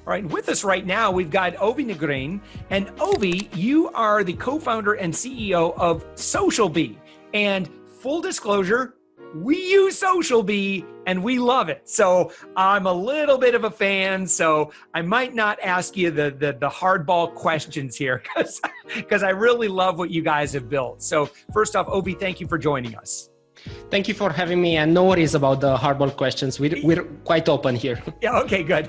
All right, with us right now, we've got Ovi Negrean. And Ovi, you are the co-founder and CEO of SocialBee. And full disclosure, we use SocialBee and we love it. So I'm a little bit of a fan. So I might not ask you the hardball questions here because I really love what you guys have built. So first off, Ovi, thank you for joining us. Thank you for having me, and no worries about the hardball questions. We're quite open here. Yeah, okay, good.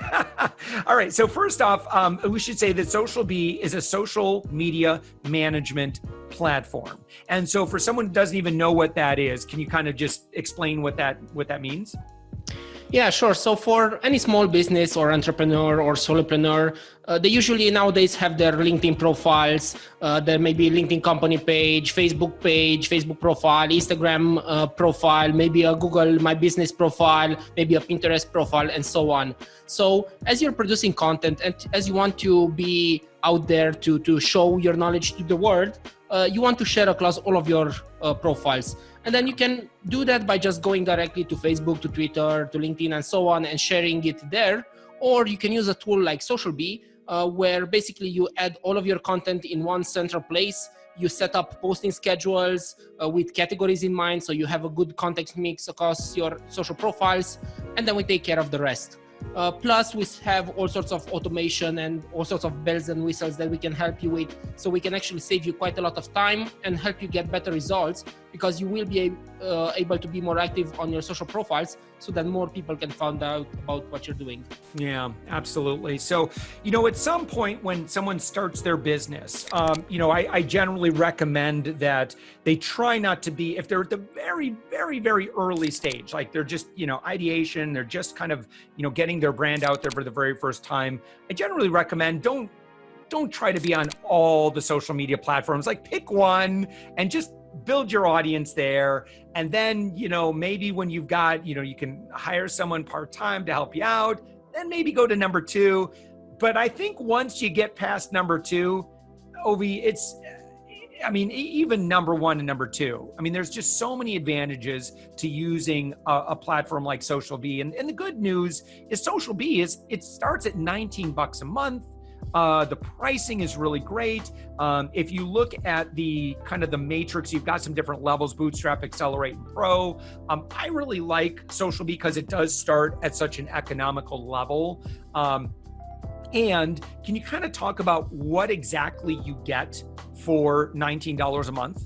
All right, so first off, we should say that SocialBee is a social media management platform. And so for someone who doesn't even know what that is, can you kind of just explain what that means? Yeah, sure. So for any small business or entrepreneur or solopreneur, they usually nowadays have their LinkedIn profiles. There may be a LinkedIn company page, Facebook profile, Instagram profile, maybe a Google My Business profile, maybe a Pinterest profile, and so on. So as you're producing content and as you want to be out there to show your knowledge to the world, you want to share across all of your profiles. And then you can do that by just going directly to Facebook, to Twitter, to LinkedIn, and so on, and sharing it there. Or you can use a tool like SocialBee, where basically you add all of your content in one central place. You set up posting schedules with categories in mind, so you have a good context mix across your social profiles, and then we take care of the rest. Plus, we have all sorts of automation and all sorts of bells and whistles that we can help you with. So we can actually save you quite a lot of time and help you get better results, because you will be able to be more active on your social profiles so that more people can find out about what you're doing. Yeah, absolutely. So, at some point when someone starts their business, I generally recommend that they try not to be, if they're at the very, very, very early stage, like they're just, ideation, they're just kind of, getting their brand out there for the very first time. I generally recommend don't try to be on all the social media platforms. Like pick one and just build your audience there. And then, maybe when you've got, you can hire someone part-time to help you out, then maybe go to number two. But I think once you get past number two, Ovi, even number one and number two, there's just so many advantages to using a platform like SocialBee. And the good news is SocialBee it starts at $19 a month. The pricing is really great. If you look at the kind of the matrix, you've got some different levels: Bootstrap, Accelerate, and Pro. I really like SocialBee because it does start at such an economical level. And can you kind of talk about what exactly you get for $19 a month?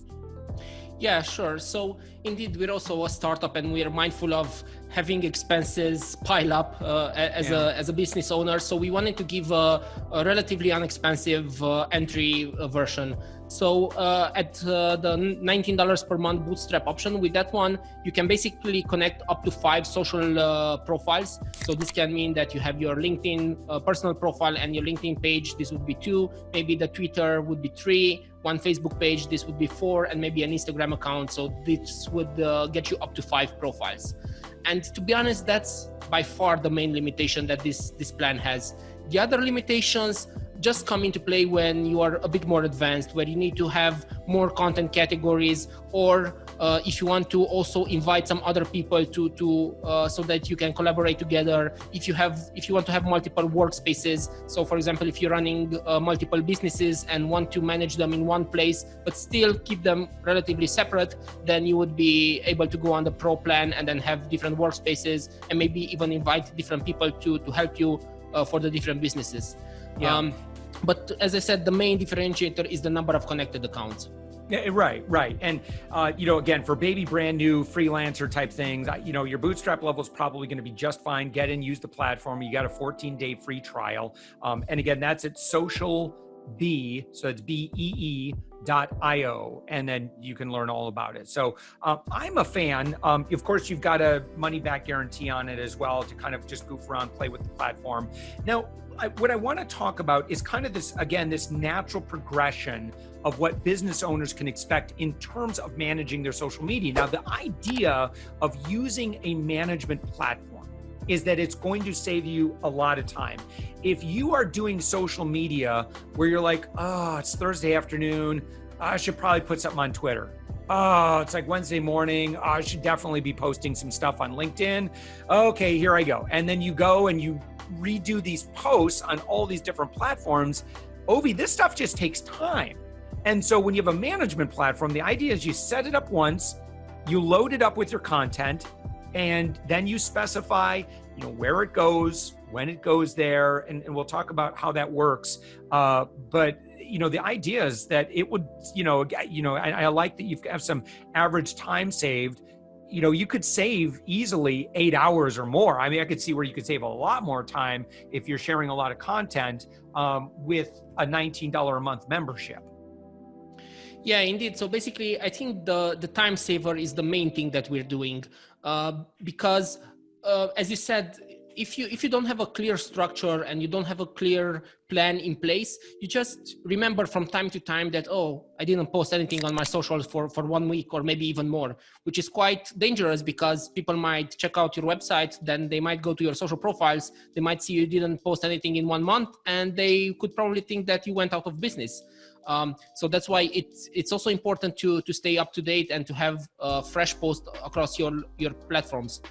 Yeah, sure. So indeed, we're also a startup and we're mindful of having expenses pile up as a business owner. So we wanted to give a relatively inexpensive entry version. So at the $19 per month Bootstrap option, with that one, you can basically connect up to 5 social profiles. So this can mean that you have your LinkedIn personal profile and your LinkedIn page. This would be 2. Maybe the Twitter would be 3. One Facebook page, this would be 4, and maybe an Instagram account. So this would get you up to 5 profiles. And to be honest, that's by far the main limitation that this plan has. The other limitations just come into play when you are a bit more advanced, where you need to have more content categories, or if you want to also invite some other people to so that you can collaborate together. If you want to have multiple workspaces, so for example, if you're running multiple businesses and want to manage them in one place but still keep them relatively separate, then you would be able to go on the Pro plan and then have different workspaces and maybe even invite different people to help you for the different businesses. Yeah. But as I said, the main differentiator is the number of connected accounts. Yeah, right. And, again, for baby brand new freelancer type things, your Bootstrap level is probably going to be just fine. Get in, use the platform. You got a 14-day free trial. And again, that's at SocialBee. So it's BEE.io. And then you can learn all about it. So I'm a fan. Of course, you've got a money back guarantee on it as well to kind of just goof around, play with the platform. Now, what I want to talk about is kind of this natural progression of what business owners can expect in terms of managing their social media. Now, the idea of using a management platform is that it's going to save you a lot of time. If you are doing social media where you're like, oh, it's Thursday afternoon, I should probably put something on Twitter. Oh, it's like Wednesday morning, I should definitely be posting some stuff on LinkedIn. Okay, here I go. And then you go and you redo these posts on all these different platforms. Ovi, this stuff just takes time. And so when you have a management platform, the idea is you set it up once, you load it up with your content, and then you specify, where it goes, when it goes there, and we'll talk about how that works. But the idea is that it would, I like that you have some average time saved. You could save easily 8 hours or more. I mean, I could see where you could save a lot more time if you're sharing a lot of content with a $19 a month membership. Yeah, indeed. So basically, I think the time saver is the main thing that we're doing because, as you said, if you don't have a clear structure and you don't have a clear plan in place, you just remember from time to time that, oh, I didn't post anything on my socials for 1 week or maybe even more, which is quite dangerous because people might check out your website, then they might go to your social profiles, they might see you didn't post anything in 1 month, and they could probably think that you went out of business. So that's why it's also important to stay up to date and to have fresh posts across your platforms.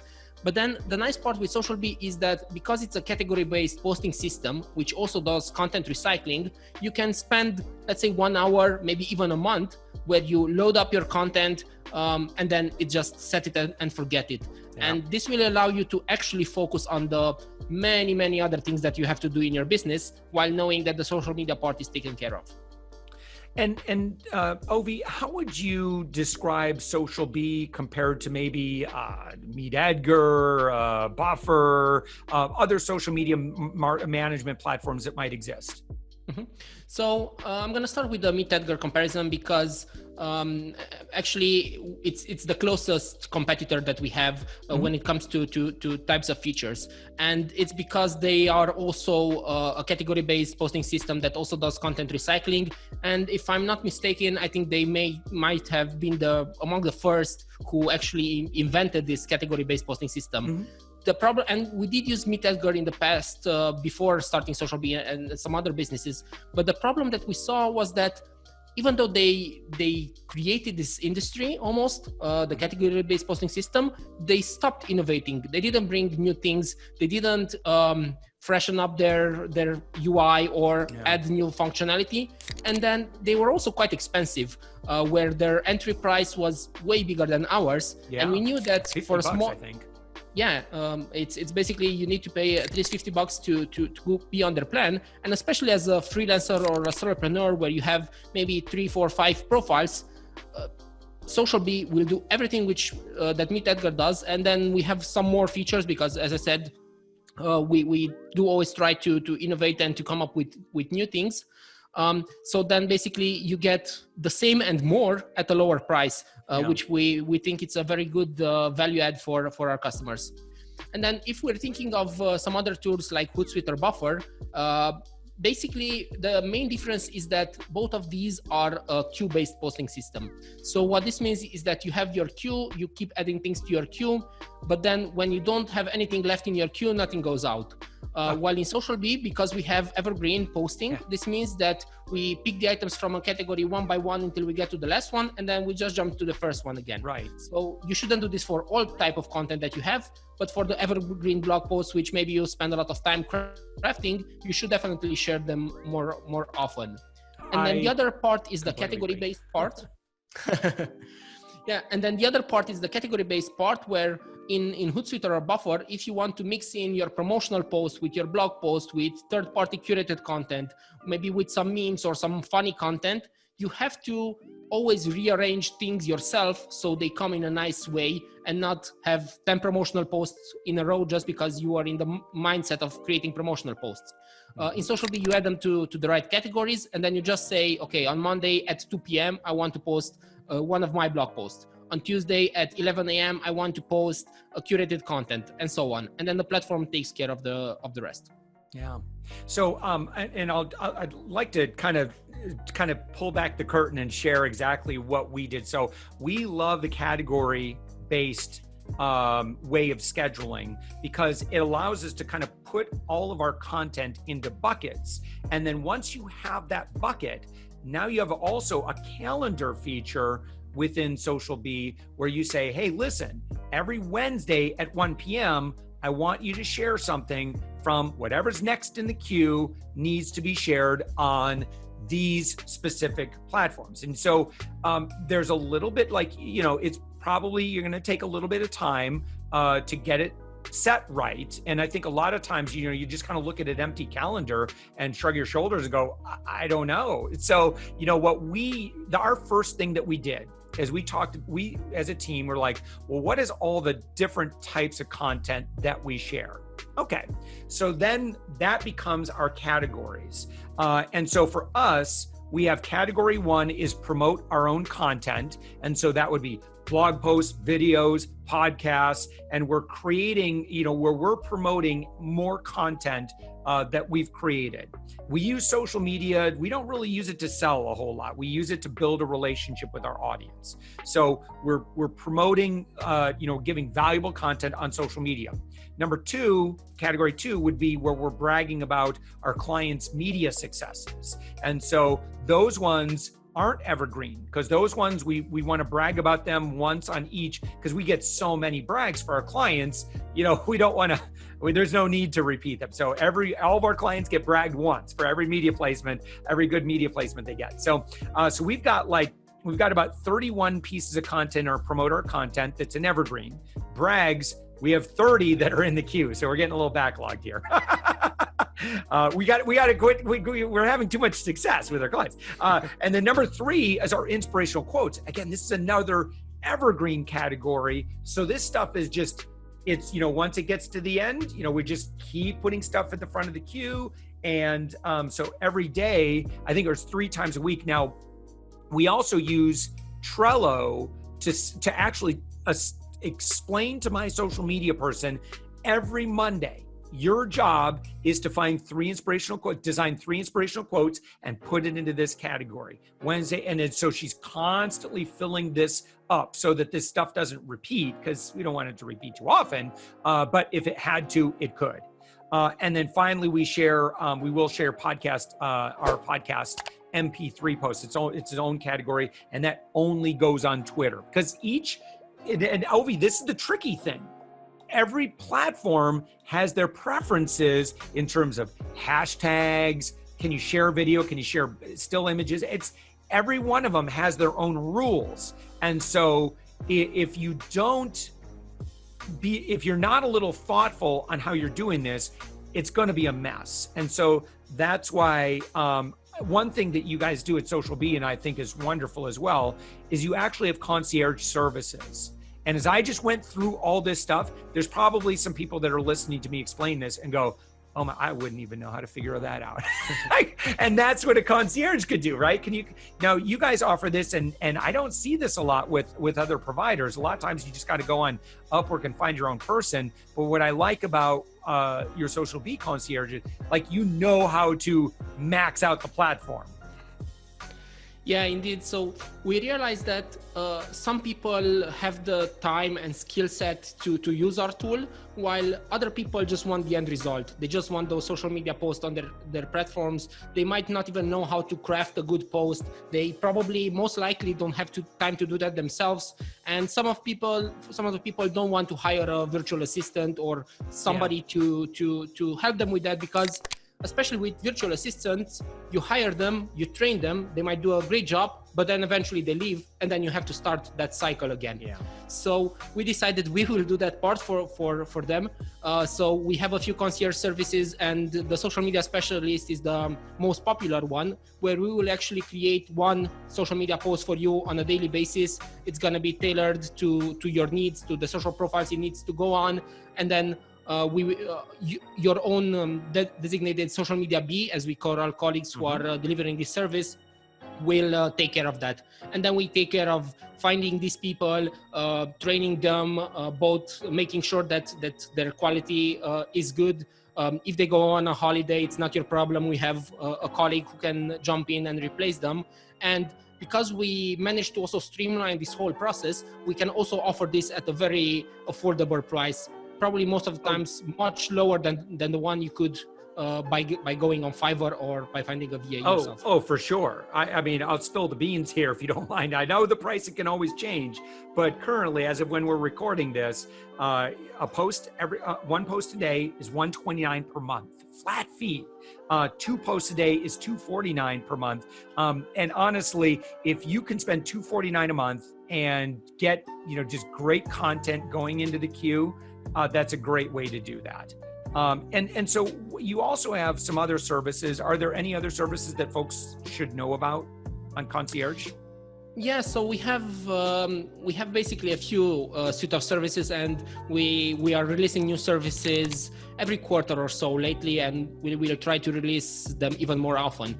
But then the nice part with SocialBee is that because it's a category-based posting system, which also does content recycling, you can spend, let's say, 1 hour, maybe even a month, where you load up your content and then it just set it and forget it. Yeah. And this will allow you to actually focus on the many, many other things that you have to do in your business while knowing that the social media part is taken care of. And Ovi, how would you describe SocialBee compared to maybe Meet Edgar, Buffer, other social media management platforms that might exist? Mm-hmm. So I'm going to start with the Meet Edgar comparison because actually it's the closest competitor that we have when it comes to types of features, and it's because they are also a category-based posting system that also does content recycling. And if I'm not mistaken, I think they might have been among the first who actually invented this category-based posting system. Mm-hmm. The problem, and we did use Meet Edgar in the past before starting SocialBee and some other businesses, but the problem that we saw was that even though they created this industry almost, the category-based posting system, they stopped innovating. They didn't bring new things. They didn't freshen up their UI or add new functionality. And then they were also quite expensive, where their entry price was way bigger than ours. Yeah. And we knew that for a small... I think. Yeah, it's basically you need to pay at least $50 to be on their plan, and especially as a freelancer or a solopreneur where you have maybe 3, 4, 5 profiles, SocialBee will do everything which that Meet Edgar does, and then we have some more features because, as I said, we do always try to innovate and to come up with new things. So then basically you get the same and more at a lower price, which we think it's a very good value add for our customers. And then if we're thinking of some other tools like Hootsuite or Buffer, basically the main difference is that both of these are a queue-based posting system. So what this means is that you have your queue, you keep adding things to your queue, but then when you don't have anything left in your queue, nothing goes out. While in SocialBee, because we have Evergreen Posting, this means that we pick the items from a category one by one until we get to the last one, and then we just jump to the first one again. Right. So you shouldn't do this for all type of content that you have, but for the Evergreen blog posts, which maybe you spend a lot of time crafting, you should definitely share them more often. And then the other part is the category-based part. Yeah, and then the other part is the category-based part where in Hootsuite or Buffer, if you want to mix in your promotional post with your blog post, with third-party curated content, maybe with some memes or some funny content, you have to always rearrange things yourself so they come in a nice way and not have 10 promotional posts in a row just because you are in the mindset of creating promotional posts. In SocialBee, you add them to the right categories, and then you just say, okay, on Monday at 2 p.m., I want to post one of my blog posts. On Tuesday at 11 a.m., I want to post a curated content, and so on. And then the platform takes care of the rest. Yeah. So, I'd like to kind of pull back the curtain and share exactly what we did. So we love the category-based way of scheduling because it allows us to kind of put all of our content into buckets. And then once you have that bucket, now you have also a calendar feature within SocialBee where you say, hey, listen, every Wednesday at 1 p.m., I want you to share something from whatever's next in the queue needs to be shared on these specific platforms. And so there's a little bit like, it's probably, you're going to take a little bit of time to get it set right. And I think a lot of times, you just kind of look at an empty calendar and shrug your shoulders and go, I don't know. So, our first thing that we did is we as a team were like, well, what is all the different types of content that we share? Okay. So then that becomes our categories. And so for us, we have category 1 is promote our own content. And so that would be blog posts, videos, podcasts, and we're creating, where we're promoting more content that we've created. We use social media. We don't really use it to sell a whole lot. We use it to build a relationship with our audience. So we're promoting, giving valuable content on social media. Number 2, category 2 would be where we're bragging about our clients' media successes. And so those ones aren't evergreen, because those ones we want to brag about them once on each, because we get so many brags for our clients. We don't want to, there's no need to repeat them. So all of our clients get bragged once for every media placement, every good media placement they get. So we've got about 31 pieces of content or promote our content that's an evergreen. Brags, we have 30 that are in the queue. So we're getting a little backlogged here. We got to quit. We're having too much success with our clients. And then number 3 is our inspirational quotes. Again, this is another evergreen category. So this stuff is just, it's, once it gets to the end, we just keep putting stuff at the front of the queue. And so every day, I think there's 3 times a week. Now, we also use Trello to actually explain to my social media person every Monday, your job is to find 3 inspirational quotes, design 3 inspirational quotes and put it into this category. Wednesday, and then so she's constantly filling this up so that this stuff doesn't repeat, because we don't want it to repeat too often. But if it had to, it could. And then finally, we will share our podcast MP3 posts. It's its own category, and that only goes on Twitter, because and Ovi, this is the tricky thing. Every platform has their preferences in terms of hashtags. Can you share a video? Can you share still images? Every one of them has their own rules. And so if you're not a little thoughtful on how you're doing this, it's going to be a mess. And so that's why one thing that you guys do at SocialBee, and I think is wonderful as well, is you actually have concierge services. And as I just went through all this stuff, there's probably some people that are listening to me explain this and go, oh my, I wouldn't even know how to figure that out. And that's what a concierge could do, right? Now you guys offer this, and I don't see this a lot with other providers. A lot of times you just got to go on Upwork and find your own person. But what I like about your SocialBee concierge is, like, how to max out the platform. Yeah, indeed. So we realized that some people have the time and skill set to use our tool, while other people just want the end result. They just want those social media posts on their platforms. They might not even know how to craft a good post. They probably most likely don't have time to do that themselves. And some of the people don't want to hire a virtual assistant or somebody to help them with that, because especially with virtual assistants, you hire them, you train them, they might do a great job, but then eventually they leave, and then you have to start that cycle again. Yeah. So we decided we will do that part for them. So we have a few concierge services, and the social media specialist is the most popular one, where we will actually create one social media post for you on a daily basis. It's going to be tailored to your needs, to the social profiles it needs to go on, and then your own designated social media bee, as we call our colleagues who are delivering this service, will take care of that. And then we take care of finding these people, training them, both making sure that their quality is good. If they go on a holiday, it's not your problem. We have a colleague who can jump in and replace them. And because we managed to also streamline this whole process, we can also offer this at a very affordable price. Probably most of the times much lower than the one you could by going on Fiverr or by finding a VA yourself. Oh, for sure. I mean, I'll spill the beans here if you don't mind. I know the pricing can always change, but currently, as of when we're recording this, one post a day is $129 per month, flat fee. 2 posts a day is $249 per month. And honestly, if you can spend $249 a month and get, just great content going into the queue, that's a great way to do that. And so you also have some other services. Are there any other services that folks should know about on Concierge? Yeah, so we have basically a few suite of services, and we are releasing new services every quarter or so lately, and we will try to release them even more often.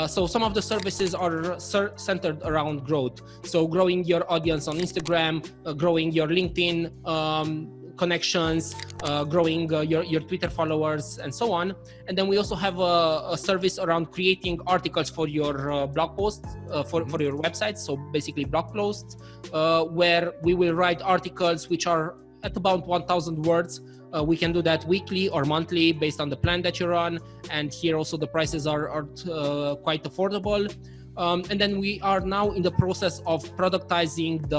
So some of the services are centered around growth. So growing your audience on Instagram, growing your LinkedIn connections, growing your Twitter followers, and so on. And then we also have a service around creating articles for your blog posts, for your website. So basically blog posts, where we will write articles which are at about 1,000 words. We can do that weekly or monthly based on the plan that you're on. And here also the prices are quite affordable. And then we are now in the process of productizing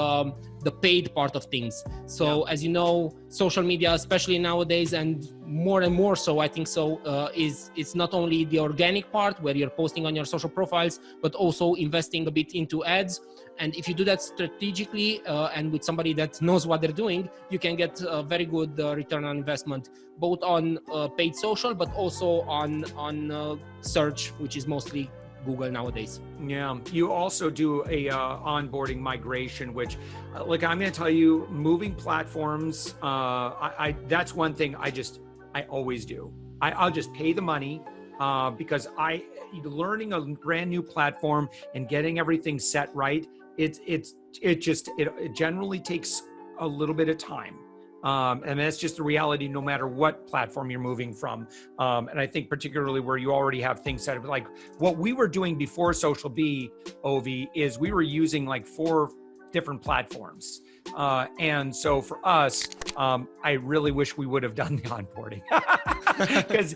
the paid part of things. So as you know, social media, especially nowadays, and more so, I think so, is not only the organic part where you're posting on your social profiles, but also investing a bit into ads. And if you do that strategically and with somebody that knows what they're doing, you can get a very good return on investment, both on paid social, but also on search, which is mostly Google nowadays. Yeah, you also do a onboarding migration, which, look, I'm going to tell you, moving platforms. That's one thing I always do. I'll just pay the money because learning a brand new platform and getting everything set right. It generally takes a little bit of time. And that's just the reality, no matter what platform you're moving from. And I think particularly where you already have things set up, like what we were doing before SocialBee, Ovi, is we were using like 4 different platforms. And so for us, I really wish we would have done the onboarding because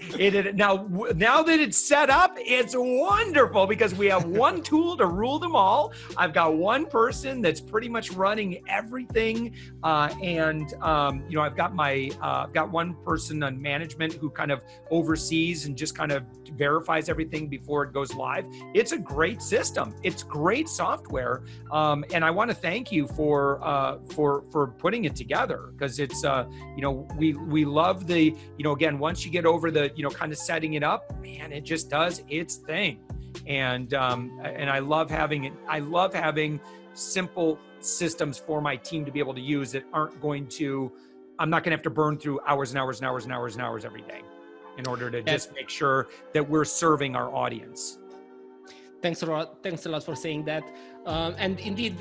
now that it's set up, it's wonderful because we have one tool to rule them all. I've got one person that's pretty much running everything. And I've got one person on management who kind of oversees and just kind of verifies everything before it goes live. It's a great system. It's great software. And I want to thank you for putting it together, because it's we love the again, once you get over the kind of setting it up, man, it just does its thing. And I love having it. I love having simple systems for my team to be able to use that I'm not going to have to burn through hours and hours and hours and hours and hours every day in order to just make sure that we're serving our audience. Thanks a lot for saying that. And indeed,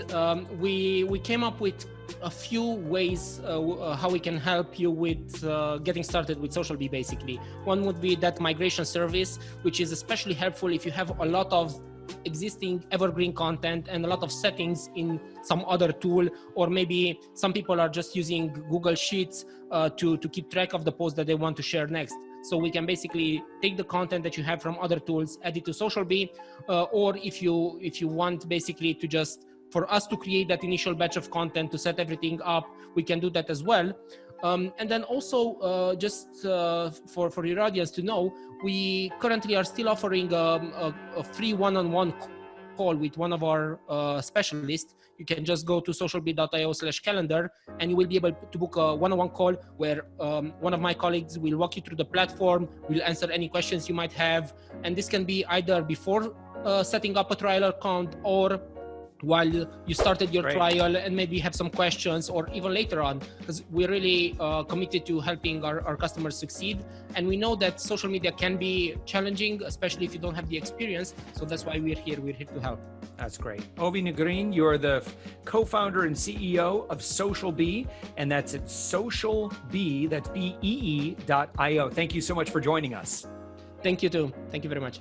we came up with a few ways how we can help you with getting started with SocialBee, basically. One would be that migration service, which is especially helpful if you have a lot of existing evergreen content and a lot of settings in some other tool, or maybe some people are just using Google Sheets to keep track of the posts that they want to share next. So we can basically take the content that you have from other tools, add it to SocialBee, or if you want basically to just for us to create that initial batch of content to set everything up, we can do that as well. And then also just for your audience to know, we currently are still offering a free one-on-one call with one of our specialists. You can just go to socialbee.io/calendar and you will be able to book a one-on-one call where one of my colleagues will walk you through the platform, will answer any questions you might have. And this can be either before setting up a trial account, or while you started your trial and maybe have some questions, or even later on, because we're really committed to helping our customers succeed. And we know that social media can be challenging, especially if you don't have the experience. So that's why we're here to help. That's great. Ovi Negrean, you're the co-founder and CEO of SocialBee, and that's at SocialBee, that's BEE.io. Thank you so much for joining us. Thank you too. Thank you very much.